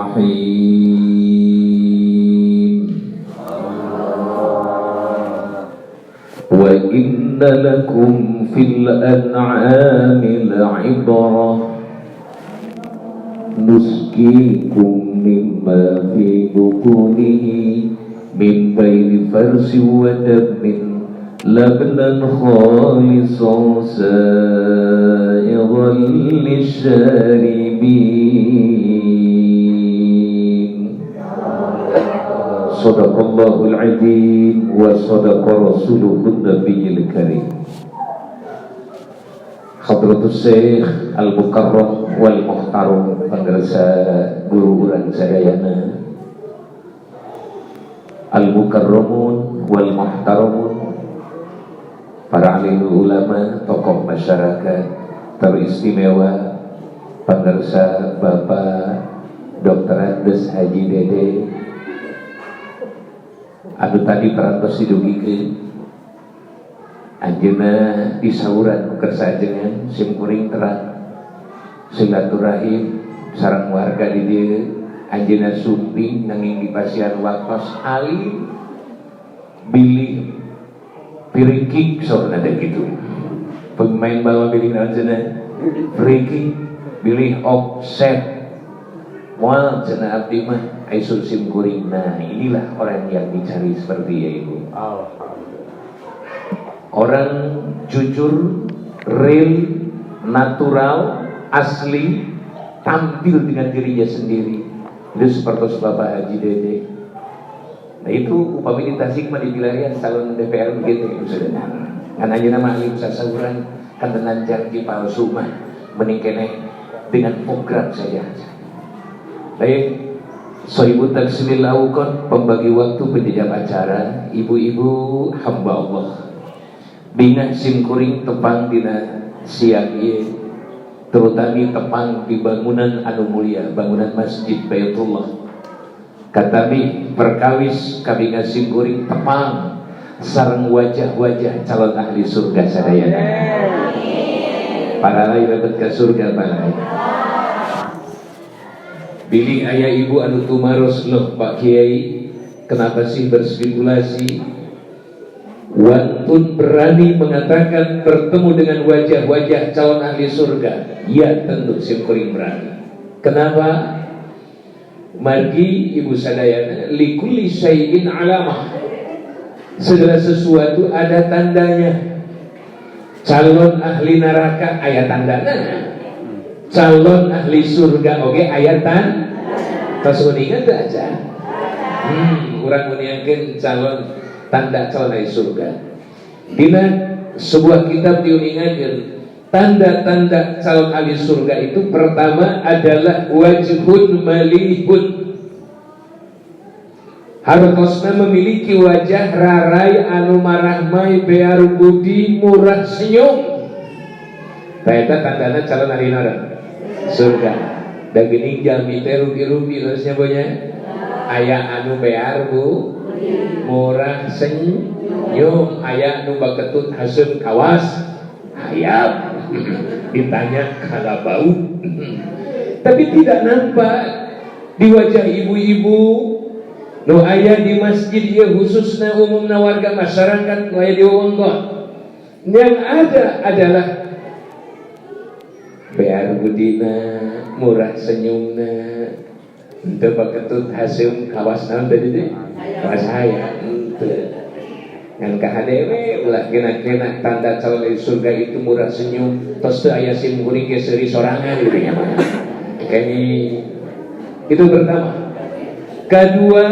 الرحيم وإن لكم في الأنعام لعبرة نسقيكم مما في بطونه من بين فرث ودم لبنا خالصا سائغا للشاربين صدق الله العظيم وصدق رسوله النبي الكريم Hadratus Syekh Al-Mukarram wal Muhtaram pangresa guru urang sadayana Al-Mukarramun wal Muhtaramun, para alim ulama, tokoh masyarakat teristimewa, pangresa Bapak Dr. Andes Haji Dede anu tadi perantos didugikeun anjeunna disauran kersajengan simkuring terang silaturahim sareng warga di dieu anjeunna sumping nanging dipasihan waktos ali bilih free kick sorna da kitu pemain bal bilih naon cenah free kick bilih offset moal cenah abdi mah aisul simkuring. Nah inilah orang yang dicari seperti ya ibu. Orang jujur, real, natural, asli, tampil dengan dirinya sendiri. Itu seperti Bapak Haji Dede. Nah itu upami di Tasik mah dipilarian calon DPR begitu ibu saudara. Karena aja nama alim sasauran kan nanjang di palsu mah mending keneh dengan program saja. Baik, Sohibul Taksimil Awqat, pembagi waktu penjajah acara, ibu-ibu hamba Allah. Bina simkuring tepang dina siang ieu terutami tepang di bangunan anu mulia, bangunan Masjid Baitullah. Katabi perkawis kami ngasimkuring tepang sareng wajah-wajah calon ahli surga sadayana. Para lain dapat ke surga para lain. Bilih ayah ibu anu tumaros loh Pak Kiai, kenapa sih berspekulasi? Wantun berani mengatakan bertemu dengan wajah-wajah calon ahli surga. Ya tentu simkuring berani. Kenapa? Margi ibu sadayana likulli syai'in alamah. Segala sesuatu ada tandanya. Calon ahli neraka aya tandana. Calon ahli surga oge aya tas uningan teu aja. Urang uniangkeun calon tanda calon ahli surga. Dina sebuah kitab diuningakeun tanda-tanda calon ahli surga itu pertama adalah wajhun malihun. Hartosna memiliki wajah rarai anu marahmai bear budi murah senyum. Eta tandana calon ahli surga. Da geuning jalmi teh rugi-rugi harusnya bonya. Aya anu bear bu murah senyum, aya nu baketut haseum kawas hayap ditanya kada bau tapi tidak nampak di wajah ibu-ibu nu aya di masjid ieu khususna umumna warga masyarakat nu aya di wewengkon. Yang ada adalah bear budina murah senyumna henteu baketut haseum kawas naon tadi teh kawas hayap henteu yang kahadewe ulah kena-kena tanda calon ahli surga itu murah senyum tos teu aya simkuring ge seuri sorangan gitu nya mah. Itu pertama. Kedua,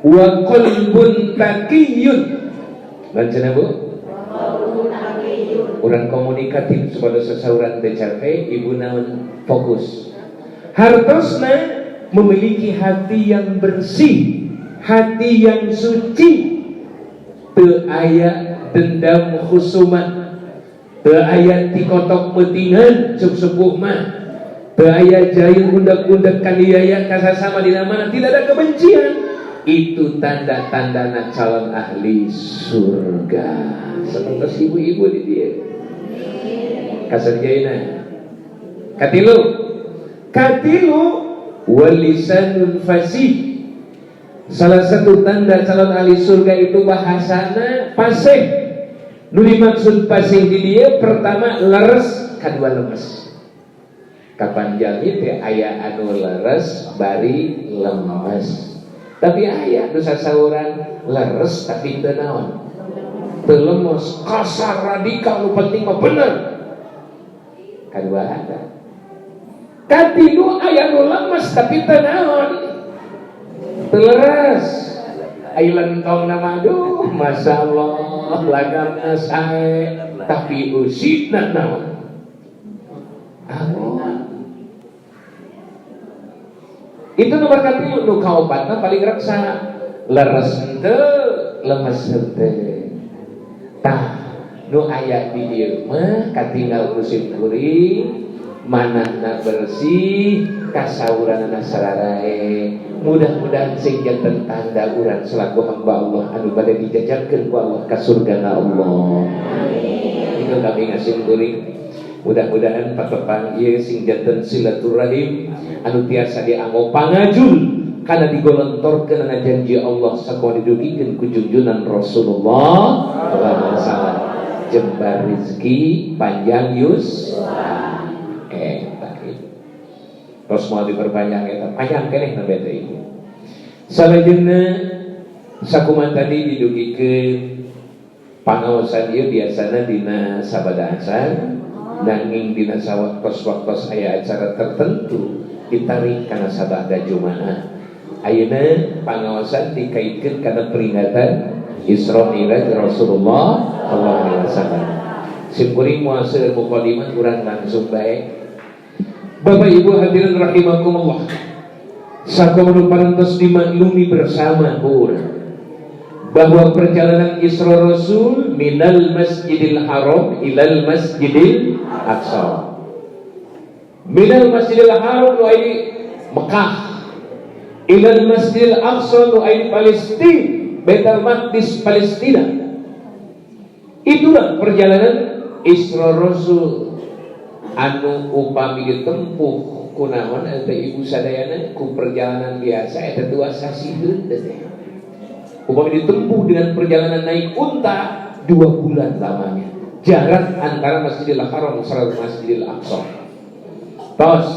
wa qalbun taqiyun. Bancana Bu? Urang komunikatif kepada sesauran teh capek, ibu naon fokus. Hartosna memiliki hati yang bersih, hati yang suci. Teu aya dendam khusumat, teu aya tikotok meutingan cuk sepuh mah, teu aya jail undak-undak kaniaya kasasama dina mana, tidak ada kebencian. Itu tanda-tandana calon ahli surga. Semoga ibu-ibu di dia. Kasarjaina. Katilu wal lisanun fasih. Salah satu tanda calon ahli surga itu bahasana fasih. Nu dimaksud fasih di dia pertama leres, kedua lemes. Kapan jalmi teh aya anu leres bari lemes. Tapi aya nu sasauran leres tapi teu naon. Teu lemes, kasar radikal nu penting mah bener. Kedua ada. Katilu aya nu lemes tapi teu naon. Teu leres. Ai lentong nama aduh masyaallah lagamna sae tapi usitna naon. Itu nomor katilu nu kaopatna paling reksa leres henteu lemes henteu. Tah nu aya di dieu mah katinggal musim kuring manahna bersih kasauranana sararae. Mudah-mudahan sing janten tanda urang selaku hamba Allah anu bade dijajarkeun ku Allah ka surgana Allah. Amin. Itu kami ngasih kuring. Mudah-mudahan patepan ieu sing janten silaturahim anu tiasa dianggo pangajul kana digolontorkeun kana janji Allah sakoa didugikeun ku junjunan Rasulullah sallallahu alaihi wasallam. Jembar rezeki panjang yus. Terus mau diperpanjang eta panjang keneh na bete ieu. Salajengna sakumaha tadi didugikeun pangaosan ieu biasana dina sabada asar nanging dina sawaktos-waktos aya acara tertentu ditarik kana sabada Jumaah. Ayeuna pangaosan dikaitkeun kana peringatan Isra Mi'raj Rasulullah sallallahu alaihi wasallam. Simkuring muasir mukadimah urang langsung bae. Bapak Ibu hadirin rahimakumullah. Sakono parantos dimaklumi bersama bahwa perjalanan Isra Rasul minal Masjidil Haram ilal Masjidil Aqsa. Minal Masjidil Haram nu aya Mekah, ilal Masjidil Aqsa nu aya Palestina, Baitul Maqdis Palestina. Itulah perjalanan Isra Rasul anu upami ditempuh kunaon eta ibu sadayana ku perjalanan biasa eta 2 sasiheun teh. Upami ditempuh dengan perjalanan naik unta 2 bulan lamanya. Jarak antara Masjidil Haram sareng Masjidil Aqsa. Tos,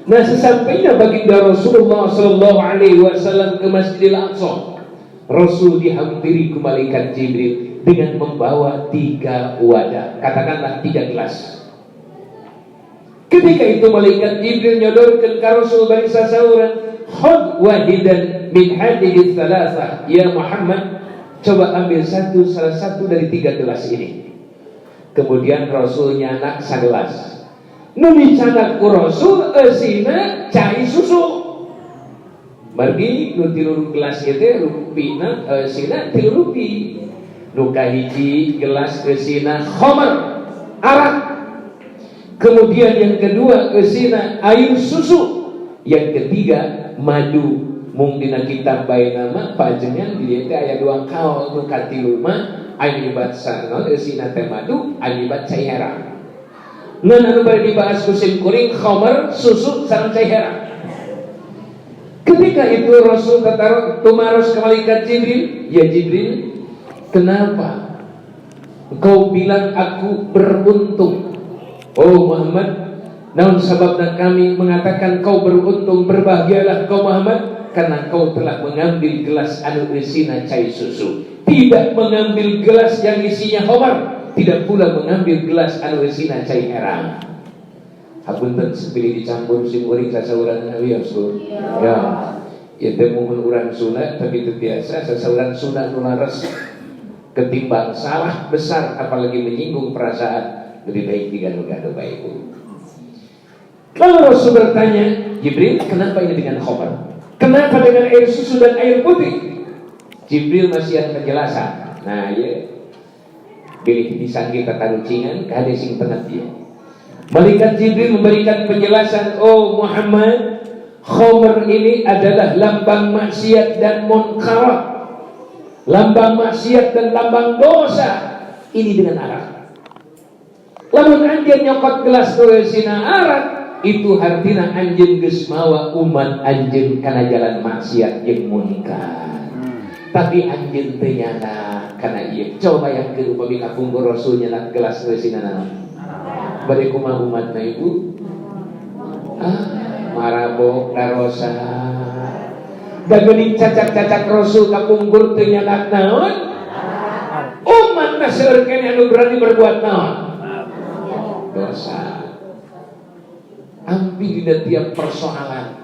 nah sesampainya baginda Rasulullah sallallahu alaihi wasallam ke Masjidil Aqsa, Rasul dihampiri ku malaikat Jibril dengan membawa 3 wadah, katakanlah 3 gelas. Ketika itu malaikat Jibril nyodorkeun ka Rasul bari sasauran, "Khudh wahidan min hadhihi tsalatsa, ya Muhammad, coba ambil salah satu dari 3 gelas ini." Kemudian Rasul nyanak sagelas. Nu dicanak ku Rasul eusina cai susu. Margi nu 3 gelas ieu teh rupina eusina 3 rupi. Nu kahiji gelas eusina khamar, arak. Kemudian yang kedua kesina air susu, yang ketiga madu. Mung dina kitab bae nama pajengan di dieu teh aya 2 kaol nu katilu mah anu dibat sanon eusina teh madu, anu dibat cai herang. Ngan anu bari dibahas kusim kuring khamar, susu sareng cai herang. Ketika itu Rasul tumaros ke malaikat Jibril, "Ya Jibril, kenapa engkau bilang aku beruntung? Oh Muhammad, namun sebabnya kami mengatakan kau beruntung, berbahagialah kau Muhammad, karena kau telah mengambil gelas anu isina cai susu, tidak mengambil gelas yang isinya khamar, tidak pula mengambil gelas anu isina cai herang." Hapunten sepilih dicampur simkuring sasauran Nabi Rasul. Ya, ya teh mohon urang sunat tapi itu biasa sasauran sunat nu laras ketimbang salah besar apalagi menyinggung perasaan. Lebih baik digadu-gadu baik. Lalu Rasul bertanya, "Jibril, kenapa ini dengan khamar? Kenapa dengan air susu dan air putih?" Jibril masih ada penjelasan. Nah, ya. Pilih pisang kita tarucingan, kade sing tengah dia. Malaikat Jibril memberikan penjelasan, "Oh Muhammad, khamar ini adalah lambang maksiat dan munkar. Lambang maksiat dan lambang dosa. Ini dengan arak. Lamun anjeun nyokot gelas nu eusina arak, itu artinya anjeun geus mawa umat anjeun kana jalan maksiat jeung munkar. Tapi anjeun teu nyana kana ieu. Coba bayangkeun upami kapungkur Rasul nyana gelas resina naon. Bade kumaha umatna ibu? Marabok darosa. Da geuning cacak-cacak Rasul kapungkur teu nyana naon? Umatna seueur keneh anu berani berbuat naon? Dosa. Hampir di tiap persoalan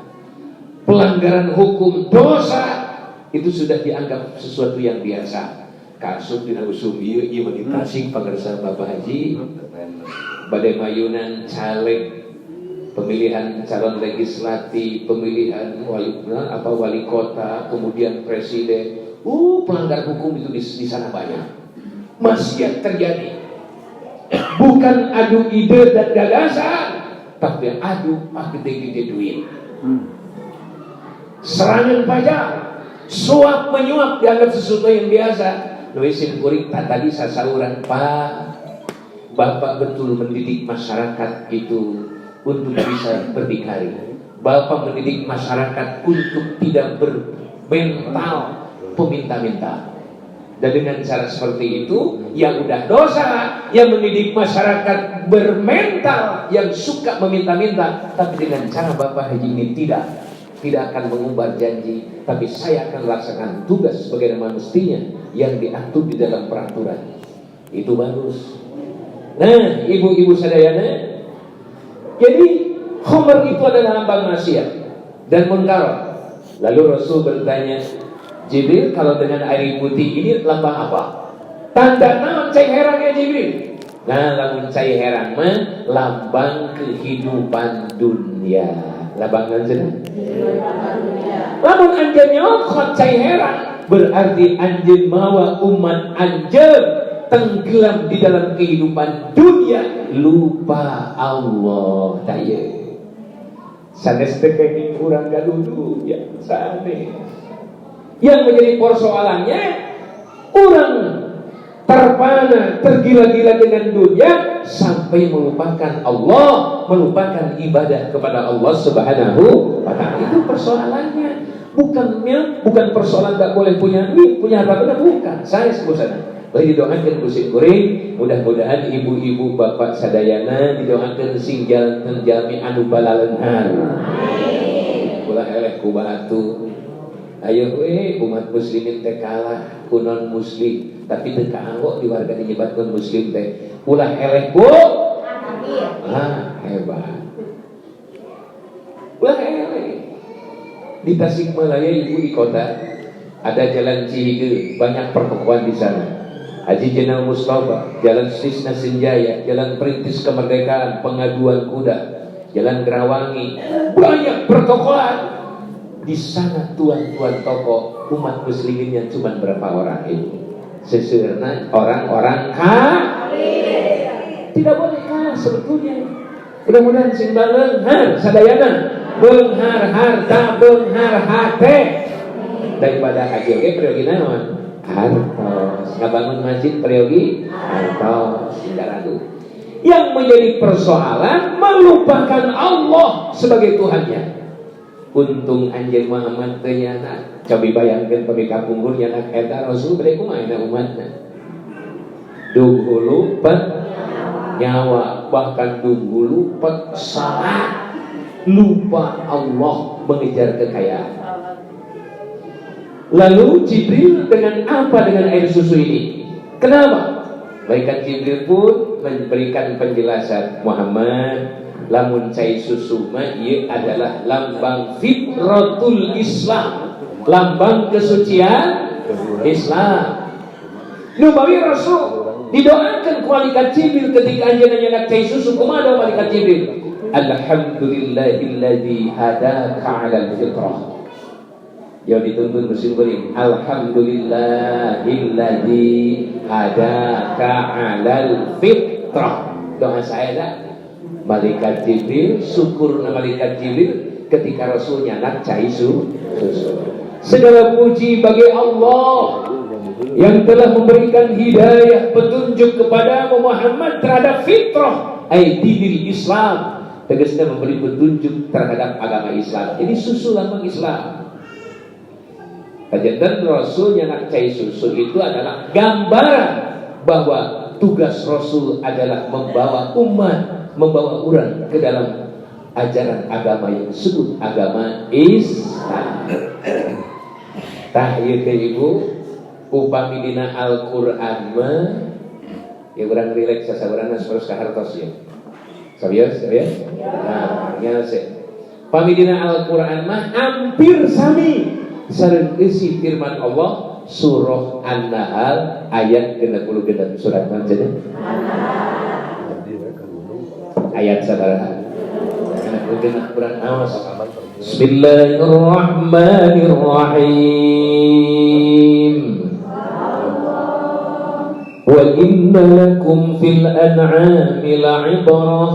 pelanggaran hukum dosa itu sudah dianggap sesuatu yang biasa. Kasus dina usum ieu mah Tasik pagarsa Bapak Haji badai mayunan caleg pemilihan calon legislatif, pemilihan wali kota, kemudian presiden. Pelanggar hukum itu di sana banyak. Maksiat terjadi. Bukan adu ide dan gagasan, tapi adu gede-gede duit. Serangan pajak, suap menyuap dianggap sesuatu yang biasa. Luisin kuring tadi sasauran, Pak, Bapak betul mendidik masyarakat itu untuk bisa berdikari. Bapak mendidik masyarakat untuk tidak bermental peminta-minta. Dan dengan cara seperti itu, yang udah dosa, yang mendidik masyarakat bermental, yang suka meminta-minta. Tapi dengan cara Bapak Haji ini tidak akan mengumbar janji, tapi saya akan laksanakan tugas sebagaimana mestinya yang diatur di dalam peraturan. Itu bagus. Nah, ibu-ibu sadayana, jadi khamr itu adalah lambang maksiat dan munkar. Lalu Rasul bertanya, Jibril, kalau dengan air putih ini lambang apa? Tanda naon cai herang ya Jibril? Nah, lamun cai herang mah lambang kehidupan dunia. Lambang naon? Lamun anjeun nyokot cai herang, berarti anjeun mawa umat anjeun tenggelam di dalam kehidupan dunia, lupa Allah. Taya sanes teh kenging urang gadudu ya sanes. Yang menjadi persoalannya, orang terpana, tergila-gila dengan dunia sampai melupakan Allah, melupakan ibadah kepada Allah Subhanahu wa Ta'ala. Itu persoalannya. Bukan persoalan tak boleh punya duit, punya harta, bukan. Saya sebutkan. Baik didoakan kusin kuring, mudah-mudahan ibu-ibu bapak sadayana didoakan singgal jalmi anu balaleunhan. Ulah eleh ku batu. Ayo umat muslimin teh kalah ku non muslim, tapi teu kaanggo di warga nyebatkeun muslim teh. Ulah eleh Bu. Hebat. Ulah eleh. Di Tasikmalaya ibu di kota ada jalan Cihige, banyak pertokoan di sana. Haji Jenal Mustafa, Jalan Sisna Senjaya, Jalan Perintis Kemerdekaan, Pengaduan Kuda, Jalan Gerawangi, banyak pertokoan. Di sana tuan-tuan toko umat muslimin yang cuma berapa orang ini? Seserna orang-orang kafir. Tidak boleh kalah sebetulnya. Mudah-mudahan sing baleunghar sadayana, beunghar harta, beunghar hate. Daripada haji oge periogi naon? Hartos. Ngabangun masjid periogi hartos. Yang menjadi persoalan melupakan Allah sebagai Tuhannya. Untung anjeun Muhammad teu nyana. Cobi bayangkeun pami kapungkur nyana eta Rasul bade kumaha umatna. Duhulu pet nyawa, bahkan duhulu pet salat, lupa Allah mengejar kekayaan. Lalu Jibril dengan apa dengan air susu ini? Kenapa? Malaikat Jibril pun memberikan penjelasan, Muhammad, lamun cai susu mah ieu adalah lambang fitratul Islam, lambang kesucian Islam. Nu bawi Rasul didoakan ku malaikat Jibril ketika anjeunna nyenak cai susu, kumaha doa malaikat Jibril? Alhamdulillahilladzi hadaka 'alal fitrah. Yang dituntun bersyukurin, alhamdulillahilladzi hadaka 'alal fitrah. Doa saya dah malaikat Jibril, syukur malaikat Jibril ketika Rasulnya nak cai susu. Segala puji bagi Allah yang telah memberikan hidayah petunjuk kepada Muhammad terhadap fitrah, dinil Islam, tegasnya memberi petunjuk terhadap agama Islam. Jadi susu lambang Islam. Kajian Rasul yang nak cai susu itu adalah gambaran bahwa tugas Rasul adalah membawa umat, membawa orang ke dalam ajaran agama yang disebut agama Islam. Tah ieu teh Ibu, upami dina Al-Qur'an mah ya urang rileks sasabarana saperus ka hartos ya. Sabios, sabios? Nah, ngelse. Upami dina Al-Qur'an mah hampir sami sareng isi firman Allah surah An-Nahl ayat 66 surat mana cenah? Ayat sabaraha? Bismillahirrahmanirrahim. Wa inna lakum fil an'ami la'ibrah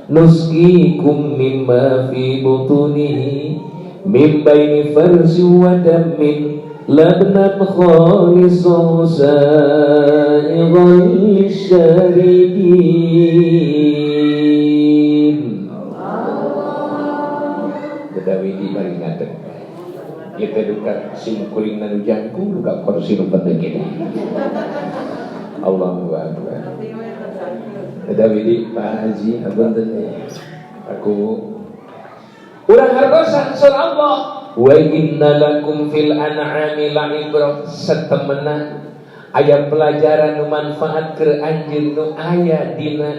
nusqikum mimma fi butunihi min baini farsin wa damin labnan khalisan sa'igan lisyaribin. Kedawi di maringaten kita duka singkuling nanu jangkung duka kursi nu pendekit. Allahu Akbar. Kedawi di Pak Haji abunten aku urang hartosan surah Allah. Wa inna lakum fil an'ami la'ibrah, satemena aya pelajaran nu manfaat keur anjeun nu aya dina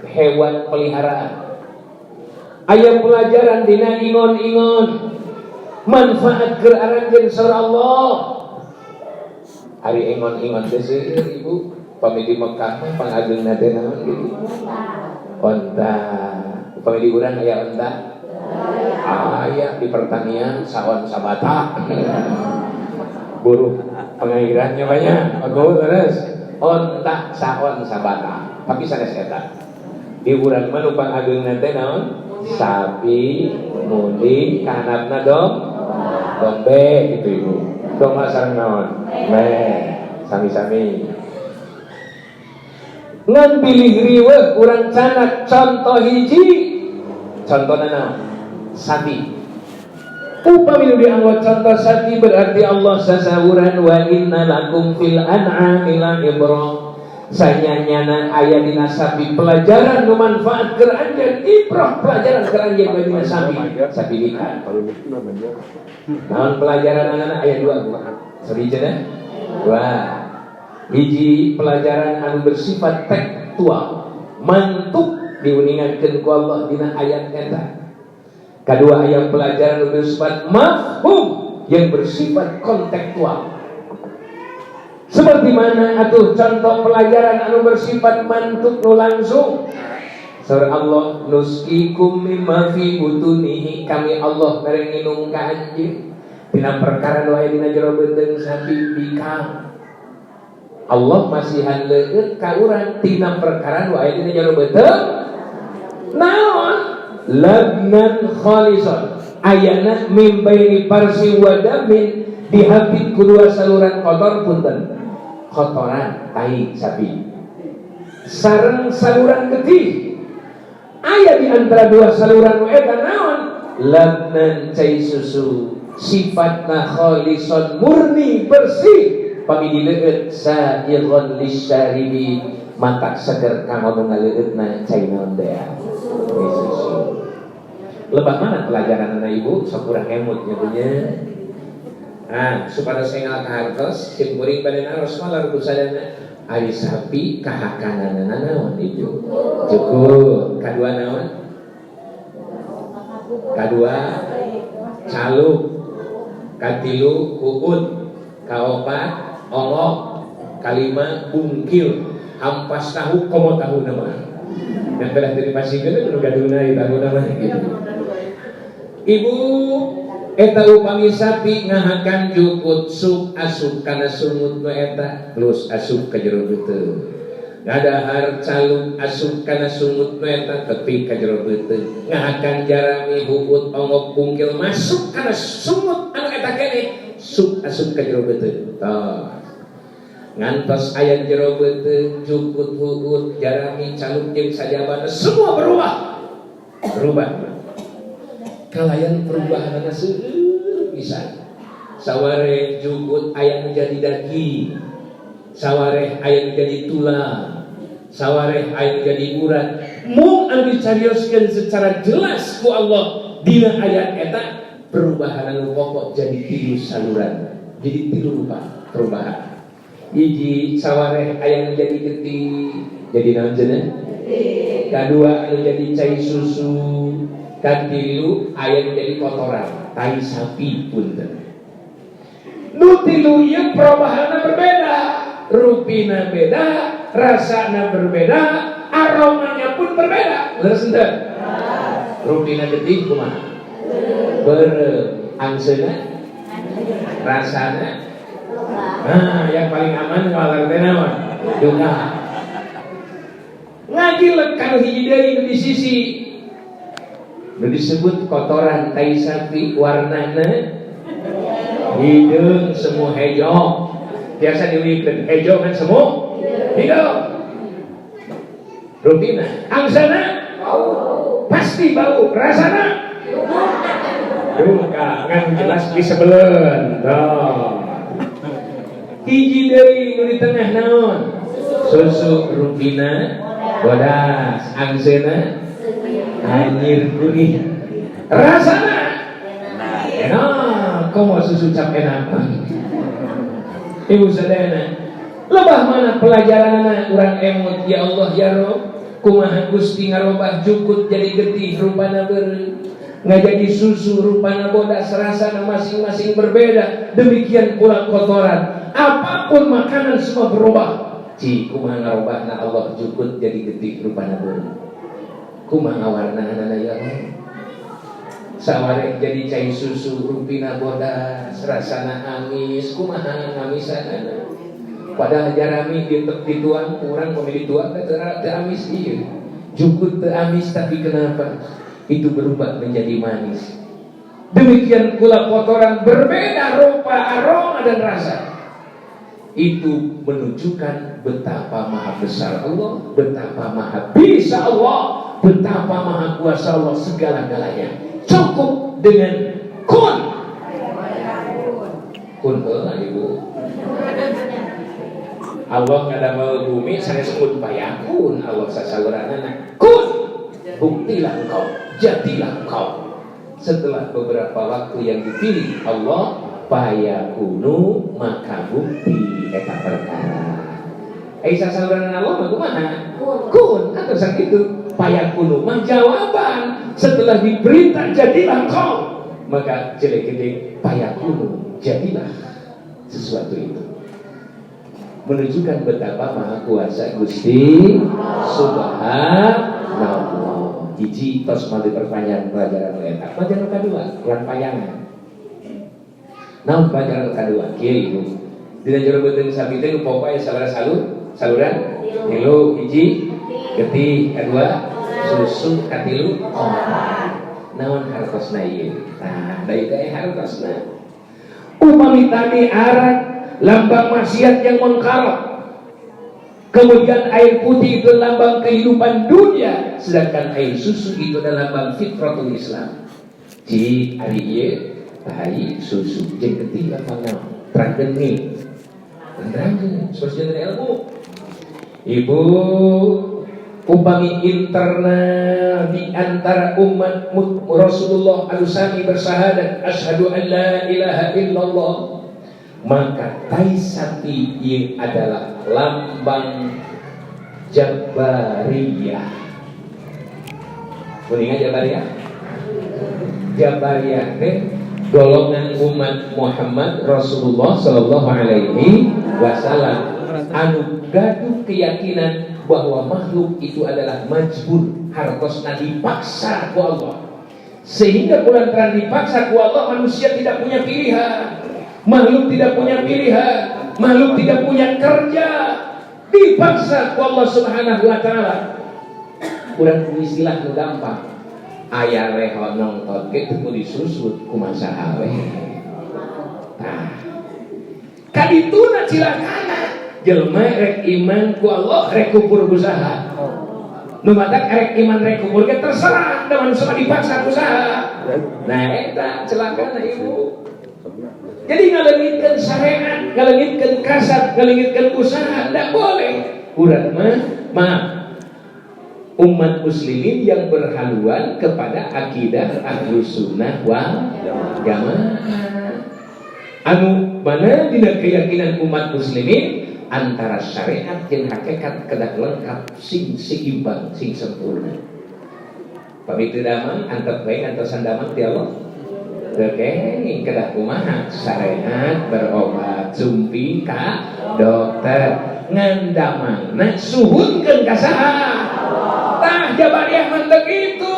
hewan peliharaan. Aya pelajaran dina ingon-ingon manfaat keur aranjeun surah Allah. Ari ingon-ingon teh seueur Ibu, pami di Mekah mah pangageungna teh naon gitu. Onta, upami di urang aya onta. Aya di pertanian sawan sabata. Buruh pengairannya banyak. Bagus terus. Onta sawan sabata. Tapi sanes eta. Di urang mah nu pangageungna teh naon? Sapi, mundi, kanatna dombe gitu Ibu. Domba sareng naon? Sami-sami. Ngan pilih riweuh urang canak contoh hiji. Contohna naon? Sapi. Upami nu dianggo contoh sapi berarti Allah sasawuran wa inna lakum fil an'ami la'ibrah. Sanyanyana aya dina sapi pelajaran nu manfaat keur anjeun, ibrah pelajaran keur anjeun dina sapi. Sapi dikan. Naon pelajaran anak aya 2 Bu. Sabijeuna? 2. Hiji pelajaran anu bersifat tekstual, mantuk diuningankeun ku Allah dina ayat eta. Kedua ayat pelajaran anu bersifat mafhum yang bersifat kontekstual. Seperti mana atuh contoh pelajaran anu bersifat mantuk nu langsung? Surah Allah, nusqikum mimma fi butunihi, kami Allah mere nginum ka anjeun dina perkara nu aya dina jero beuteung sapi bikang. Allah masih handeukeun ka urang tina perkara nu aya dina jero beuteung naon? Labnan khalisan, ayana min baini parsi wa damin, dihabit kedua saluran kotor punten. Kotoran tai sapi sareng saluran getih aya di antara 2 saluran nu eta naon? Labnan cai susu sifatna khalisan murni bersih pami dileueut sa'ighon lisyaribi mata seger kanggo nu ngaleueutna cai naon teh susu. Lebah mana pelajaran anak Ibu sok urang emut nyabunya. Nah, supaya sengal ka hartos, sim kuring badana harus malar kusadana ari sapi kahakanana naon Ibu? Cukup. Kadua naon? Kadua caluk. Katilu kuut. Kaopat ongok. Kalima bungkil. Ampas tahu komo tahu nama. Yang belah dari pasikeun nu gaduna di tahu nama gitu. Ibu eta upami sapi ngahakan jukut sup asup kana sumut nu eta plus asup ka jero beuteung. Ngadahar caluk asup kana sumut nu eta tepi ka jero beuteung. Ngahakan jarami hubut ongok bungkil masuk kana sumut anu eta keneh sup asup ka jero beuteung. Tah. Ngantos aya jero beuteung jukut hubut jarami caluk jeung sajabana semua berubah. berubah. Kalayan perubahan anak bisa. Saware jugut ayam menjadi daging, saware ayam menjadi tulang, saware ayam menjadi urat. Mung anu dicarioskeun secara jelas ku Allah dina ayat eta perubahan anu pokok jadi 3 saluran. Jadi 3 rupa perubahan. Hiji saware ayam menjadi getih, jadi naon cenah? Kadua anu jadi cai susu, katilu ayam menjadi kotoran, tai sapi punten. Nu tilu ieu perubahanna berbeda, rupina beda, rasana berbeda, aromanya pun berbeda. Leres henteu? Rupina getih kumaha? Beureuh, angseuna, rasana. Nah, yang paling aman kalau teh naon? Duka. Ngagilek kana hiji deui nu di sisi nu disebut kotoran tai sapi, warnana hidung semu hejo. Biasa diwikeun hejo kan semu hidung. Rupina angsana pasti bau, rasana duka ngan jelas disebeleun. Hiji deui nu di tengah naon? Susu. Rupina bodas, angsana anjir gurih, rasana enak. Komo susu cap enak. Ibu sadayana lebah mana pelajaranana urang emot ya Allah ya Rob. Kumaha Gusti ngarobah jukut jadi getih rupana beureuh, ngajadi susu rupana bodas, rasana masing-masing berbeda. Demikian pula kotoran, apapun makanan semua berubah. Ci kumaha ngarobahna Allah jukut jadi getih rupana beureuh, kumaha warnana ya Allah. Saware jadi cai susu rupina bodas, rasana amis, kumaha ngamisanana. Padahal jarami dituang kurang pemilih tuang teu amis ieu. Jukut teu amis tapi kenapa itu berubah menjadi manis. Demikian pula kotoran berbeda rupa, aroma dan rasa. Itu menunjukkan betapa maha besar Allah, betapa maha bisa Allah, betapa maha kuasa Allah segala-galanya. Cukup dengan kun. Kun heula ibu. Allah ngadamel bumi sanes kun payakun. Allah sasaluranana kun. Buktilah engkau, jadilah engkau. Setelah beberapa waktu yang dipilih Allah, payakunu maka bukti eta perkara. Sasaluranana Allah mah kumaha? Kun atau sakitu payakunu mah jawaban. Setelah diperintah jadilah engkau, maka jelek gede payakunu jadilah sesuatu itu. Menunjukkan betapa maha kuasa Gusti Subhanallah. Hiji tos mali perpanjang pelajaran eta. Pelajaran kedua, kurang payangan. Naon pelajaran kedua? Kieu ibu. Dina jero beuteung sapi teh popoe sabaraha saluran? Tilu. Hiji getih, kedua susu, katilu naon hartosna ieu. Nah, da teh hartosna. Upami tadi arak lambang maksiat yang mengkarak, kemudian air putih itu lambang kehidupan dunia, sedangkan air susu itu adalah lambang fitratul Islam. Ji ari ieu tai susu jeung getih lapangna terangkeun nih. Terangkeun seperti ilmu. Ibu upami internal di antara umat Rasulullah al-Sami bersahadat asyhadu an la ilaha illallah, maka tai sapi ini adalah lambang Jabariyah. Kuningan Jabariyah? Jabariyah teh golongan umat Muhammad Rasulullah sallallahu alaihi wasallam anu gaduh keyakinan bahwa makhluk itu adalah majbur, hartosna dipaksa ku Allah. Sehingga kulantaran dipaksa ku Allah, manusia tidak punya pilihan. Makhluk tidak punya pilihan, makhluk tidak punya kerja, dipaksa ku Allah Subhanahu wa taala. Urang ku istilah nu gampang. Aya reho nongtot ge teu disusut kumaha saha we. Tah. Kadituna cilakana jelema rek iman ku Allah rek kufur usaha. Nu matak arek iman rek kubur ge terserah, da manusia dipaksa usaha. Nah, eta celaka na ibu. Jadi ngaleungitkeun syariat, ngaleungitkeun kasab, ngaleungitkeun usaha, tidak boleh. Urang mah umat muslimin yang berhaluan kepada akidah Ahlus Sunnah wal Jamaah. Anu mana dina keyakinan umat muslimin antara syariat jeung hakikat kedah lengkap sing seimbang sing sempurna. Pamitu damang antep bae ngantosan damang ti Allah. Kenging kedah kumaha syariat berobat sumpi ka dokter ngandamangna suhunkeun ka saha. Tah jabariah mantep itu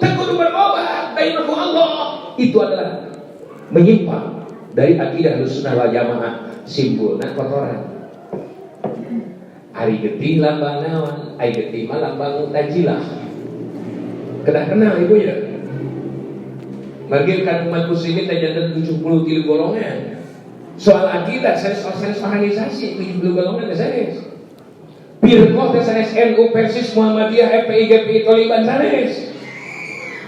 teu kudu berobat bae ku Allah. Itu adalah menyimpang dari akidah Ahlussunnah wal Jamaah, simpulna kotoran. Ari getih lambang naon? Ari getih mah lambang Najilah. Kedah kenal ibu ya. Margilkan umat muslimin tajadan 73 golongan. Soal akidah sanes organisasi 70 golongan sanes. Firqah sanes NU, Persis, Muhammadiyah, FPI, GPI, Taliban sanes.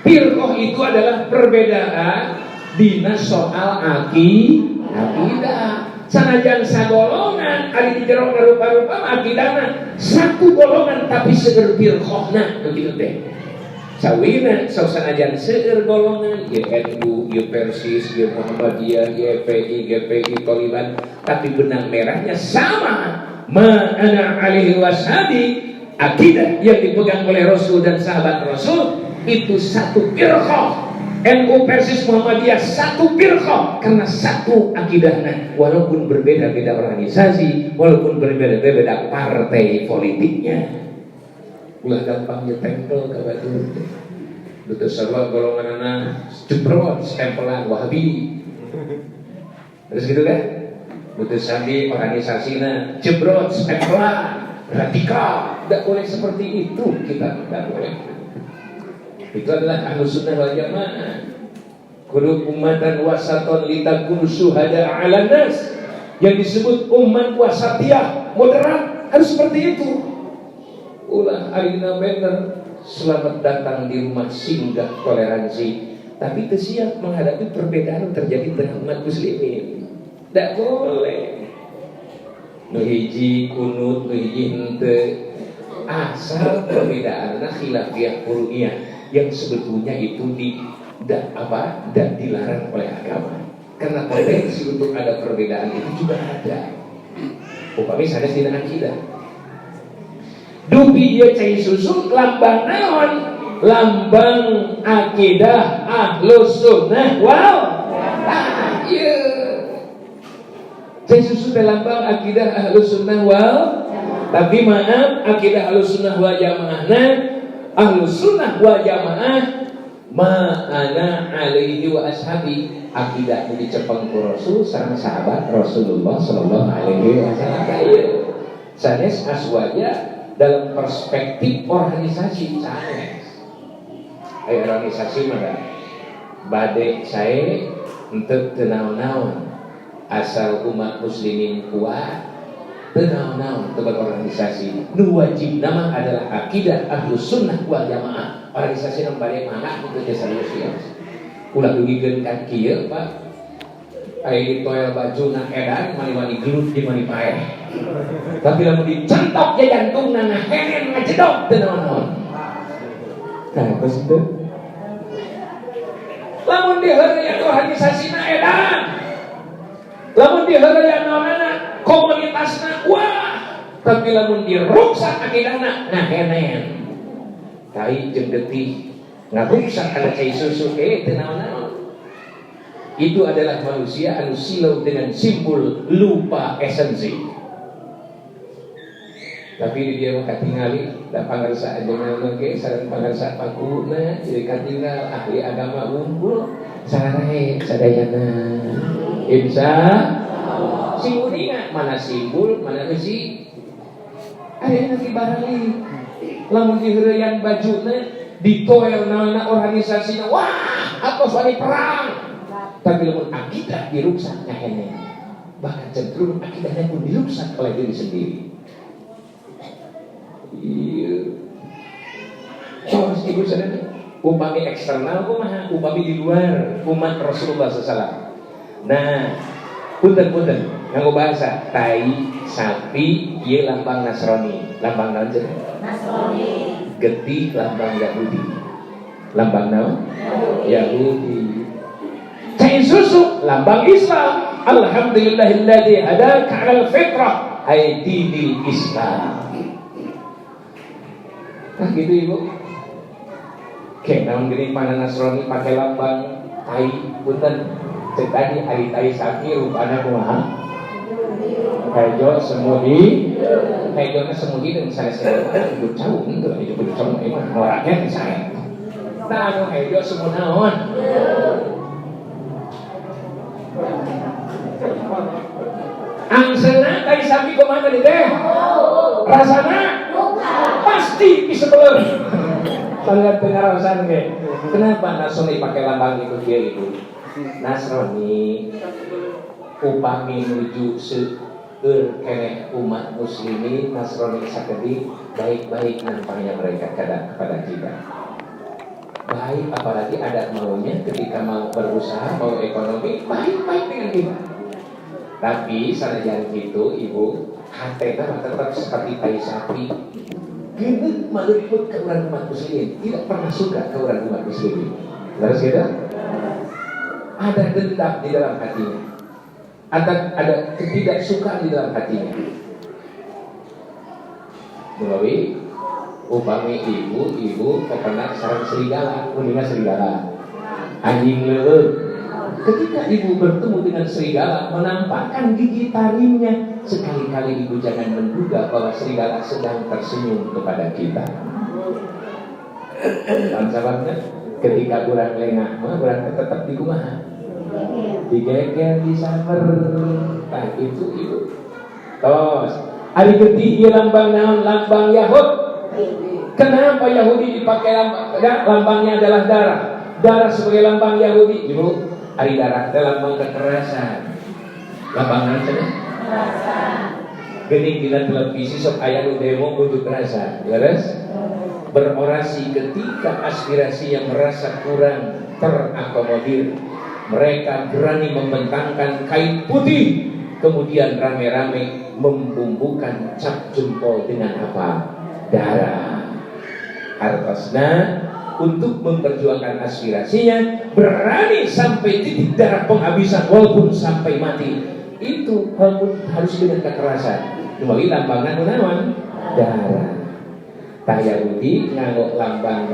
Firqah itu adalah perbedaan dina soal akidah. Sanajan sagolongan ari di jero rupa-rupa akidahna satu golongan tapi seueur firqahna begitu teh. Sawina sok sanajan seueur golongan ye NU, ye Persis, ye Muhammadiyah, ye FPI, GPI, Taliban, tapi benang merahnya sama. Ma ana alaihi washabi, akidah yang dipegang oleh Rasul dan sahabat Rasul itu satu firqah. NU, Persis, Muhammadiyah satu firqah karena satu akidahnya, walaupun berbeda-beda organisasi, walaupun berbeda-beda partai politiknya. Ulah gampang ditempel ke batu. Betul sarua golonganana jebrot stempelan Wahabi. Terus gitu kan? Betul sandi organisasinya jebrot stempelan radikal. Tidak boleh seperti itu, kita tidak boleh. Itu adalah Ahlussunnah wal Jamaah. Kudu ummatan wasaton litakun syuhada 'alan nas. Yang disebut umat wasatiyah, moderat, harus seperti itu. Ulah arina bener selamat datang di rumah singgah toleransi, tapi teu siap menghadapi perbedaan terjadi tengah umat muslimin. Tidak boleh. Nu hiji kunut, nu hiji henteu. Asal perbedaanna khilafiyah furu'iyah yang sebetulnya itu tidak dilarang oleh agama. Karena potensi untuk ada perbedaan itu juga ada. Upami sanes dina akidah. Dupi ieu cai susu lambang naon? Lambang akidah Ahlussunnah wal Jamaah. Cai susu teh lambang akidah Ahlussunnah wal. Tapi maaf, akidah Ahlussunnah wal Jamaahna Ahlussunnah wal Jamaah ma ana alaihi wa ashabi, akidah dicepeng ku Rasul sareng sahabat Rasulullah sallallahu alaihi wasallam. Sanes aswaja dalam perspektif organisasi sanes. Organisasi mah bade sae henteu teu naon-naon. Asal umat muslimin kuat teu naon-naon teu berorganisasi. Nu wajib nama adalah akidah Ahlussunnah wal Jamaah. Organisasi nu bade mana kitu teh serius. Ulah dugikeun ka kieu, Pak. Ai toel bajuna edan mani-mani gelut di mani paeh. Tapi lamun dicentok ya jantungna ngahenen ngajedog teu naon-naon. Nah, geus teu. Lamun diheureuyan organisasina edan. Lamun diheureuyan naonana komunitasna wah, tapi lamun diruksak akidahna ngahenen. Tai jeung getih ngaruksak kana cai susu teu naon-naon. Itu adalah manusia anu silau dengan simbol lupa esensi. Tapi dia mah katingali da pangarsa ajengan ge sareng pangarsa pakuna jadi katinggal ahli agama unggul sareng sadayana. Insya sing uninga mana simbol mana besi. Aya nanti barali. Lamun diheureuyan bajuna ditoel naonna organisasina wah apa bani perang. Tapi lamun akidah diruksak ngahene, bahkan cenderung akidahnya pun diruksak oleh diri sendiri. Iya. ibu sadari upami eksternal kumaha upami di luar umat Rasulullah SAW. Nah punten nganggo bahasa tai sapi ieu lambang Nasrani, lambang naon cenah? Nasrani. Getih lambang Yahudi. Lambang naon? Yahudi. Cai susu lambang Islam. Alhamdulillahilladzi hadaka 'alal fitrah ay dinil Islam. Nah gitu ibu. Oke, namun gini mana Nasrani pakai lambang tai, punten cek tadi hari tai sapi rupanya kumaha? Hejo semudi, hejona semudi dan saya hidup jauh itu hidup jauh emang orangnya di saya. Nah anu hejo semua naon? Angsana tai sapi kumaha tadi teh? Rasana? Pasti bisa belum. Sangat pengarasan ke. Kenapa Nasrani pakai lambang itu dia itu? Nasrani upami nuju seueur keneh umat muslimin Nasrani sakedi baik-baik nampaknya mereka kepada kita. Baik apalagi ada maunya ketika mau berusaha mau ekonomi baik-baik dengan kita. Tapi sanajan gitu ibu hatena tetap seperti tai sapi. Gini meliput ke orang umat muslimin, tidak pernah suka ke orang umat muslimin. Terus kita ada dendam di dalam hatinya, ada ketidaksukaan di dalam hatinya. Melalui upami ibu kepenak sarang serigala, kuningan serigala, anjing leuweung. Ketika ibu bertemu dengan serigala menampakkan gigi taringnya, sekali-kali ibu jangan menduga bahwa serigala sedang tersenyum kepada kita. Dan sahabatnya, ketika kurang lengah, kurang tetap di rumah, digeger, disamer, nah itu ibu. Terus, hari ketiga lambang naon, lambang Yahud. Kenapa Yahudi dipakai lambangnya adalah darah? Darah sebagai lambang Yahudi, ibu. Hari darah dalam lambang kekerasan. Lambang apa? Kekerasan. Gening dina televisi sok aya nu demo unjuk rasa, beres? Berorasi ketika aspirasi yang merasa kurang terakomodir. Mereka berani membentangkan kain putih, kemudian rame-rame membumbukan cap jempol dengan apa? Darah. Artosna untuk memperjuangkan aspirasinya berani sampai titik darah penghabisan walaupun sampai mati. Itu harus dengan kekerasan. Melalui lambangan naon? Darah. Tak Yahudi nganggo lambang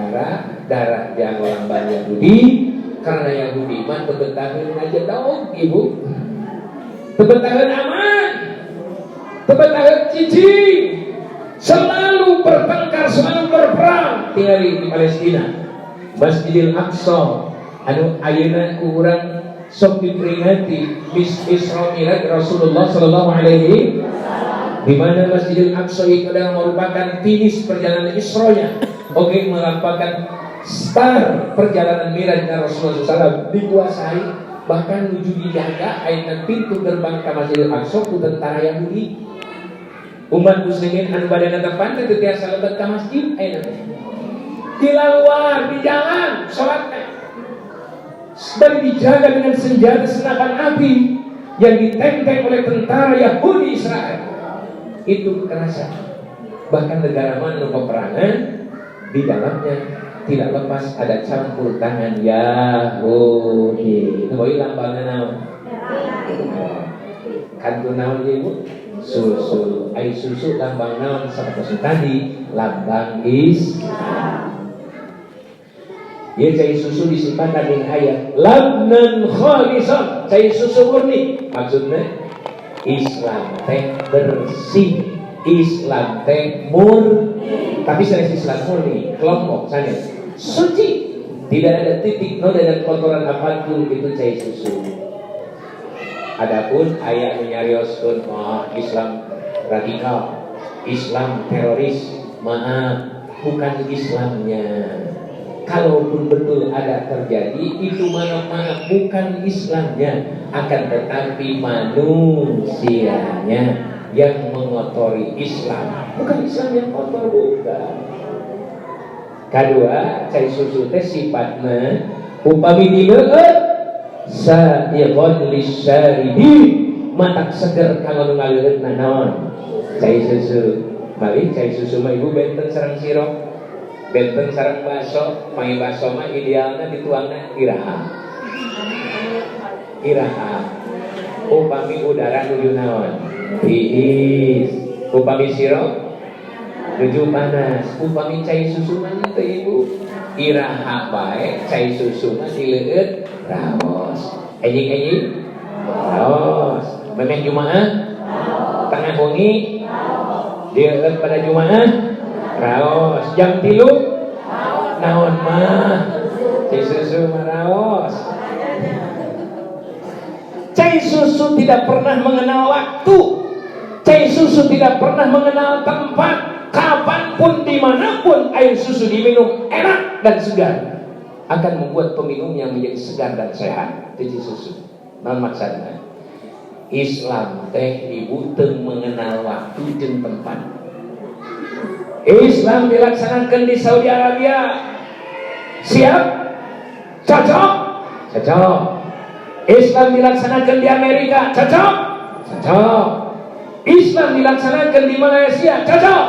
darah dianggo lambang Yahudi karena Yahudi mah tebetaheun aja daun ibu. Tebetaheun aman. Tebetaheun cicing. Selalu bertengkar, selalu berperang. Tinggal di Palestina, Masjidil Aqsa, anu ayeuna kurang sok diperingati Isra Mi'raj Rasulullah Sallallahu Alaihi Wasallam, di mana Masjidil Aqsa itu adalah merupakan finish perjalanan Isra-nya. Oke, merupakan start perjalanan Mi'raj Rasulullah SAW dikuasai, bahkan menuju dijaga ayat pintu gerbang ke Masjidil Aqsa ku tentara Yahudi. Umat muslimin anu bade netepan teh tiasa lebat ka masjid aya di luar di jalan salatna dan dijaga dengan senjata senapan api yang ditenteng oleh tentara Yahudi Israel. Itu kekerasan. Bahkan negara mana peperangan di dalamnya tidak lepas ada campur tangan Yahudi. Itu bae lambangna naon? Kantu naon ibu? Susu, air susu lambang naon sapertos tadi lambang Islam. Ya cai susu disimpan tadi ayat labnan khalisan, cai susu murni. Maksudnya Islam teh bersih, Islam teh murni. Tapi selain Islam murni, kelompok sana suci, tidak ada titik noda dan kotoran apapun itu cai susu. Adapun ayat menyarioskeun Islam radikal, Islam teroris, maaf, bukan Islamnya. Kalaupun betul ada terjadi, itu maaf bukan Islamnya, akan tetapi manusianya yang mengotori Islam. Bukan Islam yang kotor, bukan. Kadua, cai susu teh sifatna upami dileueut sa'iqon lisyaridi matak seger kanggo ngaleureutna naon cai susu. Mari cai susu mah ibu benten sareng sirop, benten sareng baso, mai baso mah idealna dituangna iraha. Iraha. Upami udara nuju naon? Tiis. Upami sirop nuju panas. Upami cai susu mah teu ibu. Iraha bae, cai susu mah dileueut raos. Enjing-enjing raos. Memeh Jumaah tengah wengi dileueut pada Jumaah raos. Jam 3 naon mah cai susu mah raos. Cai susu tidak pernah mengenal waktu. Cai susu tidak pernah mengenal tempat. Kapanpun, dimanapun air susu diminum enak dan segar, akan membuat peminumnya menjadi segar dan sehat. Cai susu. Naon maksudna? Islam teh ibu teu mengenal waktu jeung tempat. Islam dilaksanakan di Saudi Arabia. Siap? Cocok? Cocok. Islam dilaksanakan di Amerika. Cocok? Cocok. Islam dilaksanakan di Malaysia. Cocok.